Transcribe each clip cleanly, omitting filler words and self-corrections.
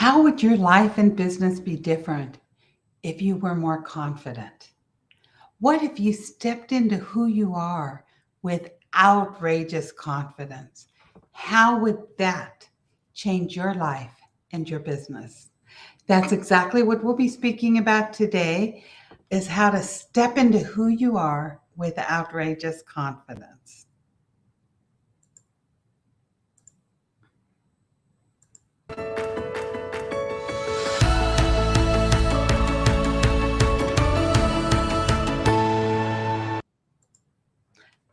How would your life and business be different if you were more confident? What if you stepped into who you are with outrageous confidence? How would that change your life and your business? That's exactly what we'll be speaking about today is how to step into who you are with outrageous confidence.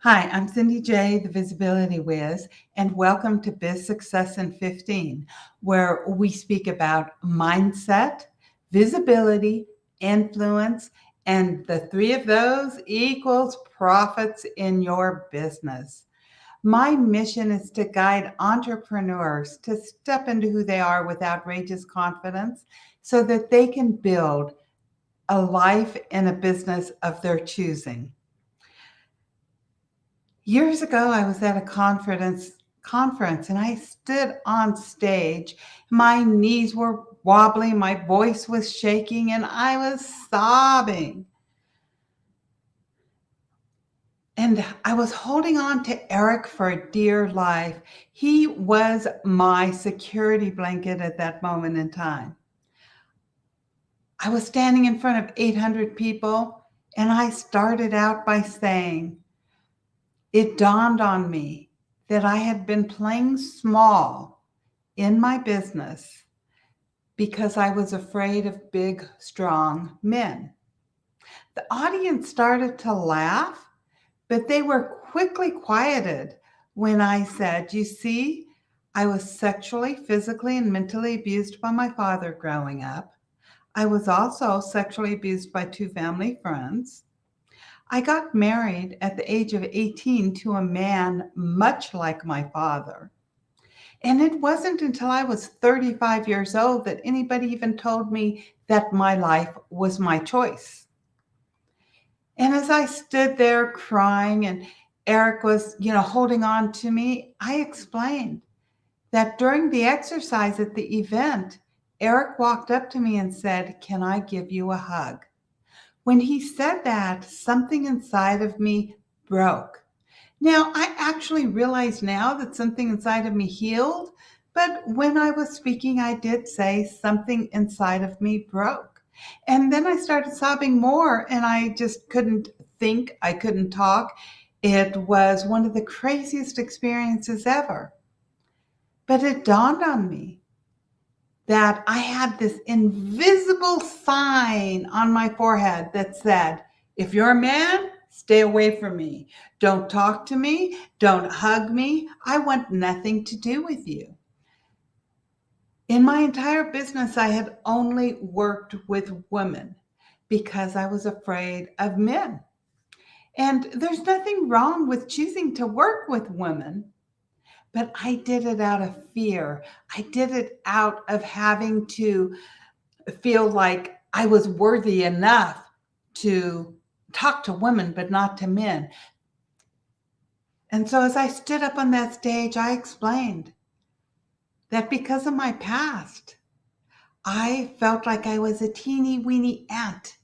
Hi, I'm Cindy J, the Visibility Wiz, and welcome to Biz Success in 15, where we speak about mindset, visibility, influence, and the three of those equals profits in your business. My mission is to guide entrepreneurs to step into who they are with outrageous confidence so that they can build a life and a business of their choosing. Years ago, I was at a conference and I stood on stage. My knees were wobbling, my voice was shaking, and I was sobbing. And I was holding on to Eric for dear life. He was my security blanket at that moment in time. I was standing in front of 800 people, and I started out by saying, it dawned on me that I had been playing small in my business because I was afraid of big, strong men. The audience started to laugh, but they were quickly quieted when I said, you see, I was sexually, physically, and mentally abused by my father growing up. I was also sexually abused by two family friends. I got married at the age of 18 to a man much like my father. And it wasn't until I was 35 years old that anybody even told me that my life was my choice. And as I stood there crying and Eric was, holding on to me, I explained that during the exercise at the event, Eric walked up to me and said, "Can I give you a hug?" When he said that, something inside of me broke. Now, I actually realize now that something inside of me healed, but when I was speaking, I did say something inside of me broke. And then I started sobbing more, and I just couldn't think, I couldn't talk. It was one of the craziest experiences ever. But it dawned on me that I had this invisible sign on my forehead that said, if you're a man, stay away from me. Don't talk to me. Don't hug me. I want nothing to do with you. In my entire business, I had only worked with women because I was afraid of men. And there's nothing wrong with choosing to work with women. But I did it out of fear. I did it out of having to feel like I was worthy enough to talk to women, but not to men. And so as I stood up on that stage, I explained that because of my past, I felt like I was a teeny weeny ant.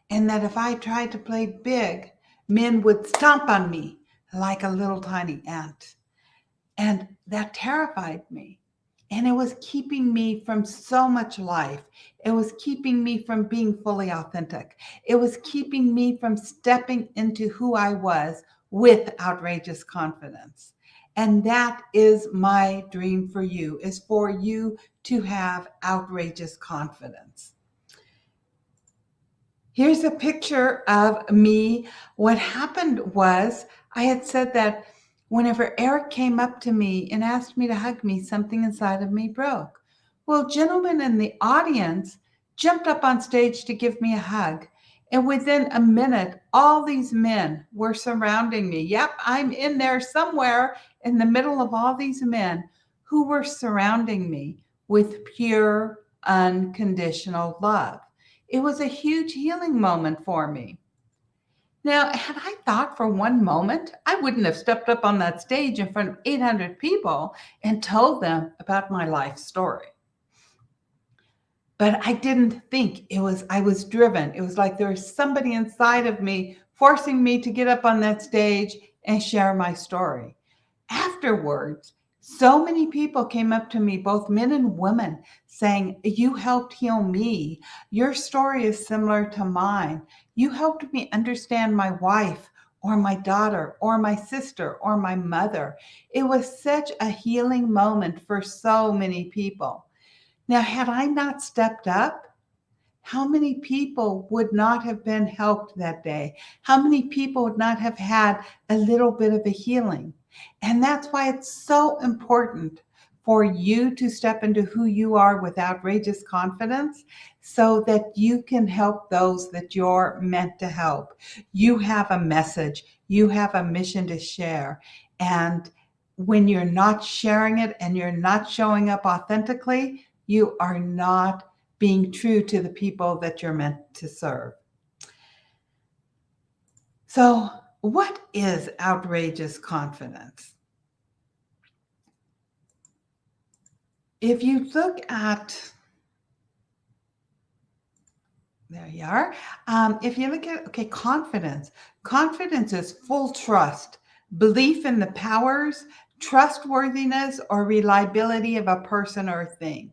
And that if I tried to play big, men would stomp on me like a little tiny ant. And that terrified me. And it was keeping me from so much life. It was keeping me from being fully authentic. It was keeping me from stepping into who I was with outrageous confidence. And that is my dream for you, is for you to have outrageous confidence. Here's a picture of me. What happened was I had said that whenever Eric came up to me and asked me to hug me, something inside of me broke. Well, gentlemen in the audience jumped up on stage to give me a hug. And within a minute, all these men were surrounding me. Yep, I'm in there somewhere in the middle of all these men who were surrounding me with pure, unconditional love. It was a huge healing moment for me. Now, had I thought for one moment, I wouldn't have stepped up on that stage in front of 800 people and told them about my life story. but I didn't think I was driven. It was like there was somebody inside of me forcing me to get up on that stage and share my story. Afterwards, so many people came up to me, both men and women, saying, "You helped heal me. Your story is similar to mine. You helped me understand my wife or my daughter or my sister or my mother." It was such a healing moment for so many people. Now, had I not stepped up, how many people would not have been helped that day? How many people would not have had a little bit of a healing? And that's why it's so important for you to step into who you are with outrageous confidence so that you can help those that you're meant to help. You have a message, you have a mission to share. And when you're not sharing it and you're not showing up authentically, you are not being true to the people that you're meant to serve. So, what is outrageous confidence? If you look at, there you are. If you look at, okay, confidence is full trust, belief in the powers, trustworthiness, or reliability of a person or thing.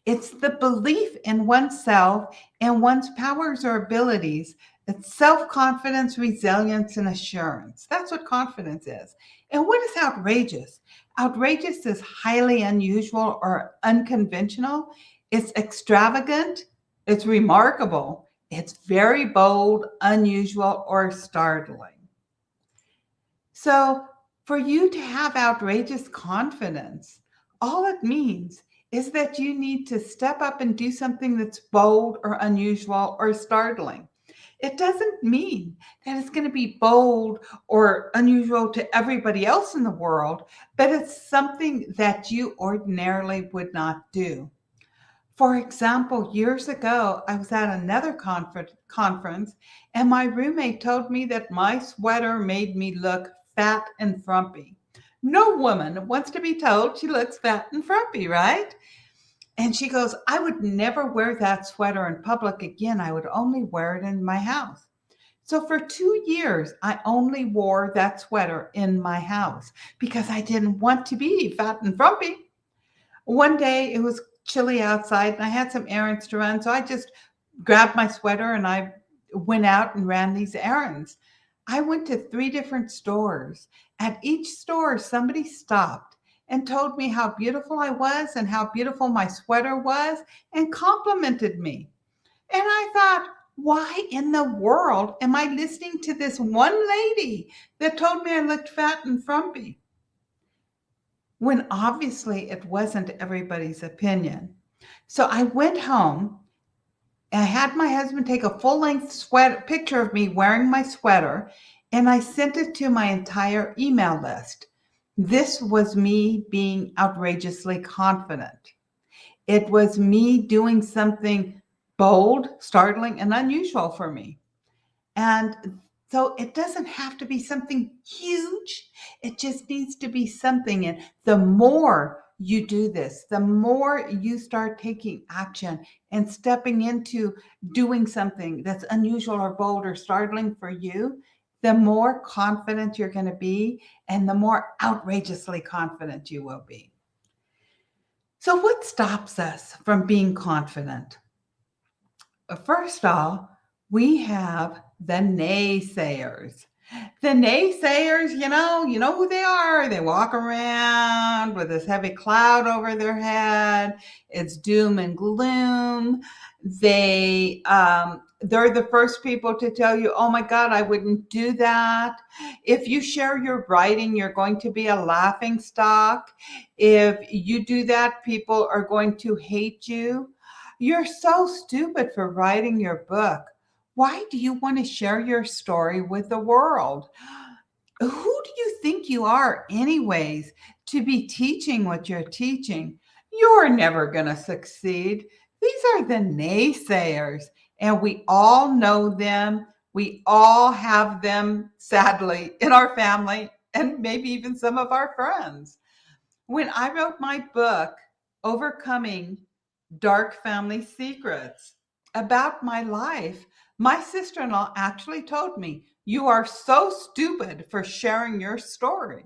It's the belief in oneself and one's powers or abilities. It's self-confidence, resilience, and assurance. That's what confidence is. And what is outrageous? Outrageous is highly unusual or unconventional. It's extravagant. It's remarkable. It's very bold, unusual, or startling. So for you to have outrageous confidence, all it means is that you need to step up and do something that's bold or unusual or startling. It doesn't mean that it's going to be bold or unusual to everybody else in the world, but it's something that you ordinarily would not do. For example, years ago, I was at another conference, and my roommate told me that my sweater made me look fat and frumpy. No woman wants to be told she looks fat and frumpy, right? And she goes, "I would never wear that sweater in public again. I would only wear it in my house." So for 2 years, I only wore that sweater in my house because I didn't want to be fat and frumpy. One day it was chilly outside and I had some errands to run. So I just grabbed my sweater and I went out and ran these errands. I went to 3 different stores. At each store, somebody stopped and told me how beautiful I was and how beautiful my sweater was and complimented me. And I thought, why in the world am I listening to this one lady that told me I looked fat and frumpy? When obviously it wasn't everybody's opinion. So I went home and I had my husband take a full-length picture of me wearing my sweater, and I sent it to my entire email list. This was me being outrageously confident. It was me doing something bold, startling, and unusual for me. And so it doesn't have to be something huge. It just needs to be something. And the more you do this, the more you start taking action and stepping into doing something that's unusual or bold or startling for you, the more confident you're going to be and the more outrageously confident you will be. So, what stops us from being confident? First off, we have the naysayers. The naysayers, you know who they are. They walk around with this heavy cloud over their head. It's doom and gloom. They're the first people to tell you, "Oh my God, I wouldn't do that. If you share your writing, you're going to be a laughing stock. If you do that, people are going to hate you. You're so stupid for writing your book. Why do you want to share your story with the world? Who do you think you are, anyways, to be teaching what you're teaching? You're never going to succeed." These are the naysayers, and we all know them. We all have them, sadly, in our family and maybe even some of our friends. When I wrote my book, Overcoming dark family secrets about my life. My sister in law actually told me, "You are so stupid for sharing your story."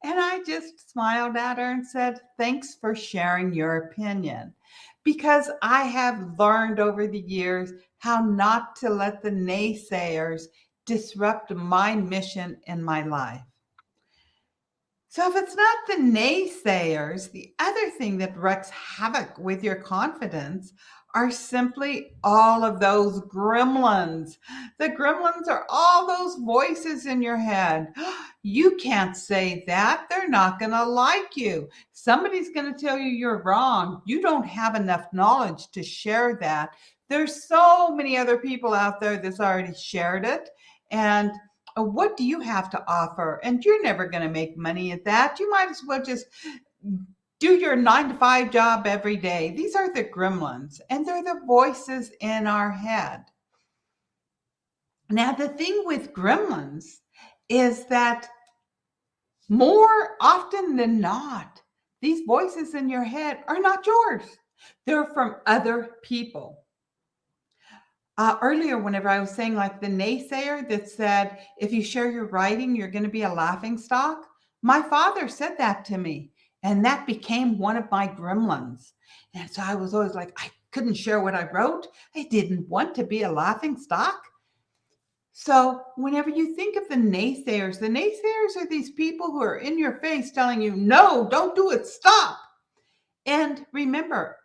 And I just smiled at her and said, "Thanks for sharing your opinion." Because I have learned over the years how not to let the naysayers disrupt my mission in my life. So, if it's not the naysayers, the other thing that wreaks havoc with your confidence are simply all of those gremlins. The gremlins are all those voices in your head. You can't say that. They're not going to like you. Somebody's going to tell you you're wrong. You don't have enough knowledge to share that. There's so many other people out there that's already shared it. And what do you have to offer? And you're never going to make money at that. You might as well just do your 9 to 5 job every day. These are the gremlins, and they're the voices in our head. Now, the thing with gremlins is that more often than not, these voices in your head are not yours. They're from other people. Earlier, whenever I was saying like the naysayer that said, if you share your writing, you're going to be a laughing stock. My father said that to me, and that became one of my gremlins. And so I was always like, I couldn't share what I wrote. I didn't want to be a laughing stock. So whenever you think of the naysayers are these people who are in your face telling you, no, don't do it, stop. And remember,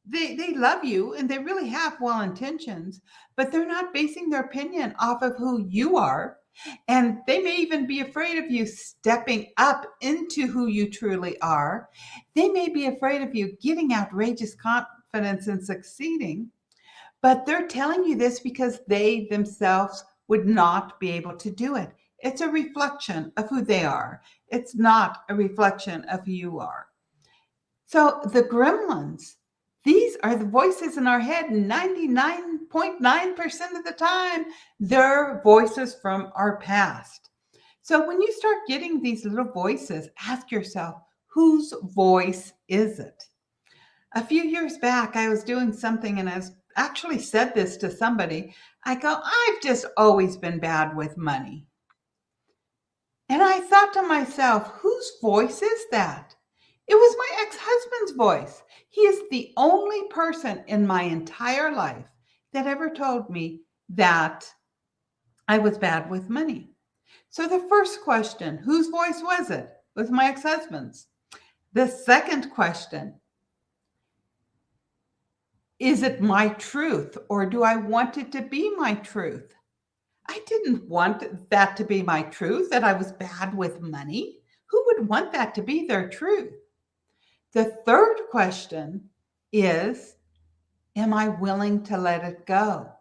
they love you and they really have well intentions, but they're not basing their opinion off of who you are. And they may even be afraid of you stepping up into who you truly are. They may be afraid of you getting outrageous confidence and succeeding, but they're telling you this because they themselves would not be able to do it. It's a reflection of who they are. It's not a reflection of who you are. So the gremlins, these are the voices in our head 99.9% of the time. They're voices from our past. So when you start getting these little voices, ask yourself, whose voice is it? A few years back, I was doing something and I actually said this to somebody. I go, I've just always been bad with money. And I thought to myself, whose voice is that? It was my ex-husband's voice. He is the only person in my entire life that ever told me that I was bad with money. So the first question, whose voice was it? It was my ex-husband's. The second question, is it my truth or do I want it to be my truth? I didn't want that to be my truth, that I was bad with money. Who would want that to be their truth? The third question is, am I willing to let it go?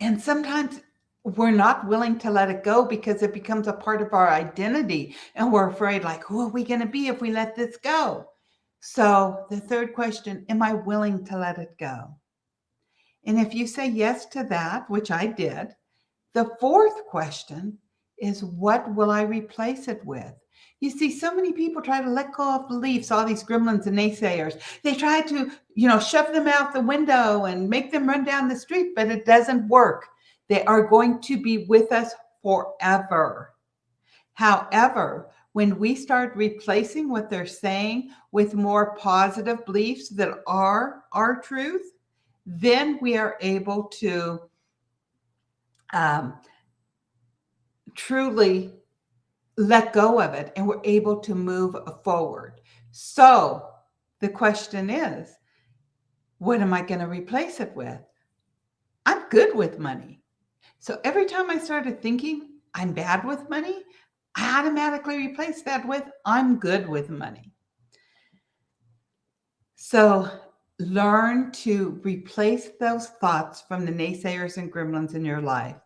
And sometimes we're not willing to let it go because it becomes a part of our identity and we're afraid, like, who are we going to be if we let this go? So the third question, am I willing to let it go? And if you say yes to that, which I did, the fourth question is, what will I replace it with? You see, so many people try to let go of beliefs, all these gremlins and naysayers. They try to, shove them out the window and make them run down the street, but it doesn't work. They are going to be with us forever. However, when we start replacing what they're saying with more positive beliefs that are our truth, then we are able to truly let go of it and we're able to move forward. So the question is, what am I going to replace it with? I'm good with money. So every time I started thinking I'm bad with money, I automatically replace that with I'm good with money. So learn to replace those thoughts from the naysayers and gremlins in your life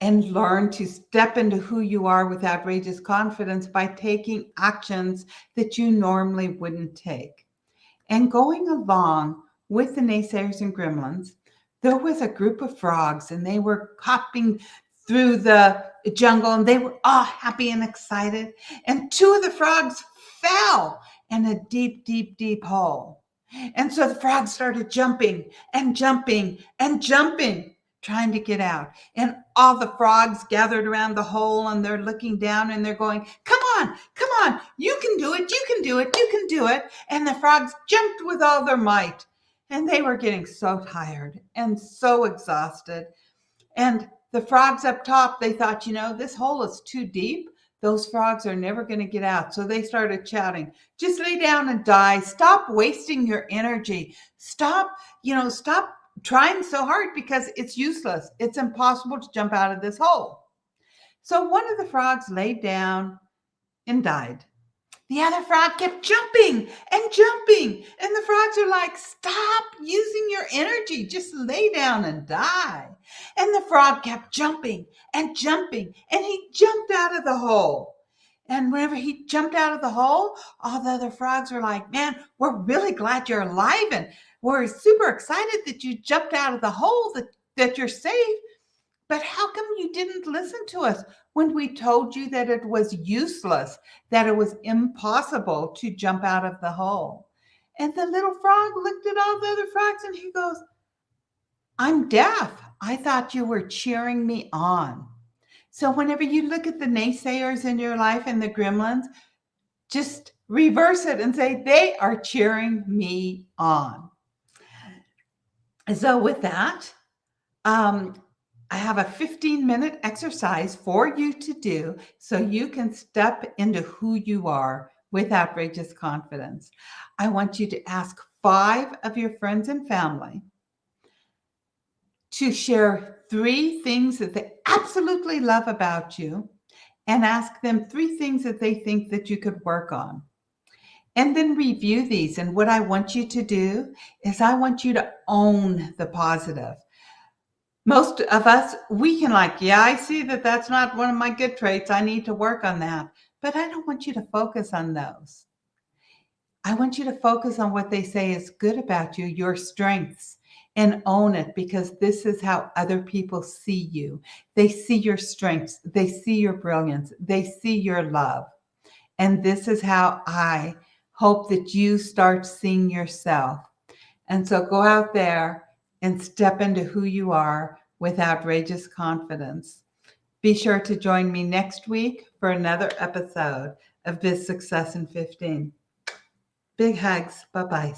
and learn to step into who you are with outrageous confidence by taking actions that you normally wouldn't take. And going along with the naysayers and gremlins, there was a group of frogs and they were hopping through the jungle and they were all happy and excited. And two of the frogs fell in a deep, deep, deep hole. And so the frogs started jumping and jumping and jumping, trying to get out. And all the frogs gathered around the hole and they're looking down and they're going, come on, you can do it, you can do it, you can do it. And the frogs jumped with all their might. And they were getting so tired and so exhausted. And the frogs up top, they thought, this hole is too deep. Those frogs are never going to get out. So they started shouting, just lay down and die. Stop wasting your energy. Stop trying so hard because it's useless. It's impossible to jump out of this hole. So one of the frogs laid down and died. The other frog kept jumping and jumping. And the frogs are like, stop using your energy. Just lay down and die. And the frog kept jumping and jumping. And he jumped out of the hole. And whenever he jumped out of the hole, all the other frogs were like, man, we're really glad you're alive. And we're super excited that you jumped out of the hole, that you're safe. But how come you didn't listen to us when we told you that it was useless, that it was impossible to jump out of the hole? And the little frog looked at all the other frogs and he goes, I'm deaf. I thought you were cheering me on. So whenever you look at the naysayers in your life and the gremlins, just reverse it and say, they are cheering me on. So with that, I have a 15-minute exercise for you to do so you can step into who you are with outrageous confidence. I want you to ask 5 of your friends and family to share 3 things that they absolutely love about you and ask them 3 things that they think that you could work on. And then review these. And what I want you to do is I want you to own the positive. Most of us, we can I see that that's not one of my good traits. I need to work on that. But I don't want you to focus on those. I want you to focus on what they say is good about you, your strengths, and own it, because this is how other people see you. They see your strengths. They see your brilliance. They see your love. And this is how I hope that you start seeing yourself. And so go out there and step into who you are with outrageous confidence. Be sure to join me next week for another episode of Biz Success in 15. Big hugs. Bye-bye.